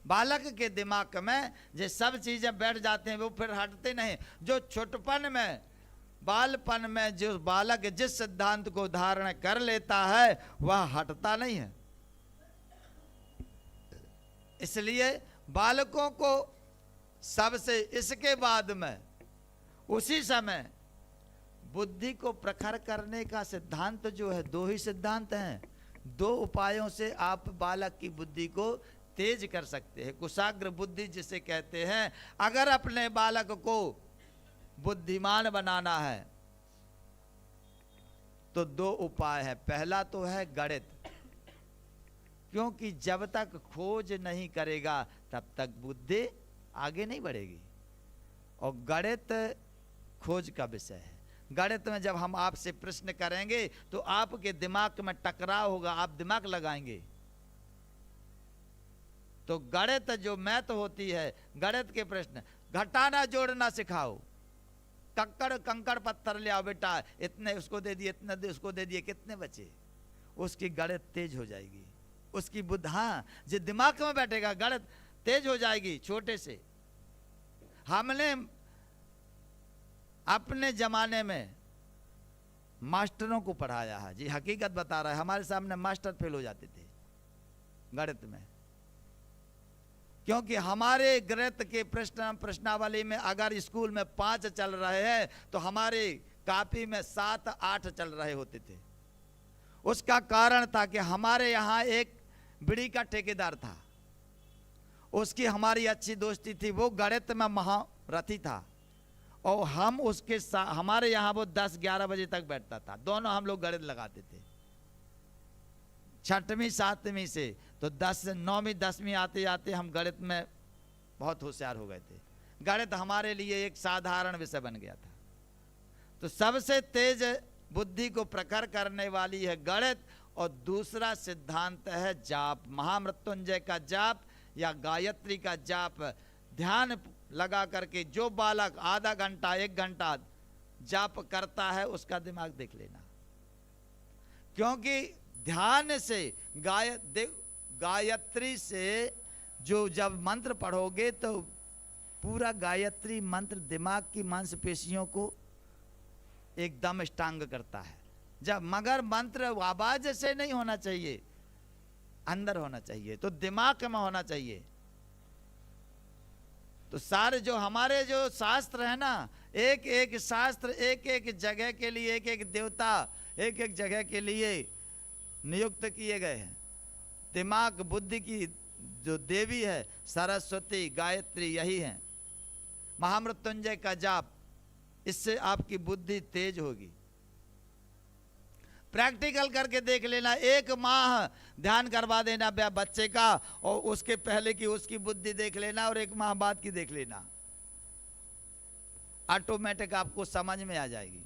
बालक के दिमाग में जो सब चीजें बैठ जाते हैं वो फिर हटते नहीं। जो छोटपन में, बालपन में जो बालक जिस सिद्धांत को धारण कर लेता है वह हटता नहीं है। इसलिए बालकों को सबसे इसके बाद में उसी समय बुद्धि को प्रखर करने का सिद्धांत जो है, दो ही सिद्धांत हैं। दो उपायों से आप बालक की बुद्धि को तेज कर सकते हैं। कुशाग्र बुद्धि जिसे कहते हैं। अगर अपने बालक को बुद्धिमान बनाना है तो दो उपाय है। पहला तो है गणित, क्योंकि जब तक खोज नहीं करेगा तब तक बुद्धि आगे नहीं बढ़ेगी। और गणित खोज का विषय है। गणित में जब हम आपसे प्रश्न करेंगे तो आपके दिमाग में टकराव होगा, आप दिमाग लगाएंगे। तो गणित जो मैथ होती है, गणित के प्रश्न, घटाना जोड़ना सिखाओ। कक्कड़ कंकड़ पत्थर ले आओ बेटा, इतने उसको दे दिए, इतने दे उसको दे दिए, कितने बचे? उसकी गणित तेज हो जाएगी। उसकी बुद्धि, हाँ, जो दिमाग में बैठेगा गणित तेज हो जाएगी छोटे से। हमने अपने जमाने में मास्टरों को पढ़ाया है जी, हकीकत बता रहा है। हमारे सामने मास्टर फेल हो जाते थे गणित में, क्योंकि हमारे गणित के प्रश्नावली में अगर स्कूल में 5 चल रहे हैं तो हमारे कॉपी में 7-8 चल रहे होते थे। उसका कारण था कि हमारे यहाँ एक बीड़ी का ठेकेदार था, उसकी हमारी अच्छी दोस्ती थी। वो गणित में महारथी था और हम उसके साथ, हमारे यहाँ वो 10-11 बजे तक बैठता था। दोनों हम लोग गणित लगाते थे 6वीं 7वीं से। तो 9वीं 10वीं आते आते हम गणित में बहुत होशियार हो गए थे। गणित हमारे लिए एक साधारण विषय बन गया था। तो सबसे तेज बुद्धि को प्रखर करने वाली है गणित। और दूसरा सिद्धांत है जाप, महामृत्युंजय का जाप या गायत्री का जाप। ध्यान लगा करके जो बालक आधा घंटा 1 घंटा जाप करता है उसका दिमाग देख लेना। क्योंकि ध्यान से गायत्री से जो जब मंत्र पढ़ोगे तो पूरा गायत्री मंत्र दिमाग की मांसपेशियों को एकदम स्ट्रांग करता है। जब मगर मंत्र आवाज से नहीं होना चाहिए, अंदर होना चाहिए, तो दिमाग में होना चाहिए। तो सारे जो हमारे जो शास्त्र है ना, एक एक शास्त्र एक एक जगह के लिए, एक एक देवता एक एक जगह के लिए नियुक्त किए गए हैं। दिमाग बुद्धि की जो देवी है सरस्वती गायत्री यही है। महामृत्युंजय का जाप, इससे आपकी बुद्धि तेज होगी। प्रैक्टिकल करके देख लेना। 1 माह ध्यान करवा देना बच्चे का, और उसके पहले की उसकी बुद्धि देख लेना और 1 माह बाद की देख लेना। ऑटोमेटिक आपको समझ में आ जाएगी।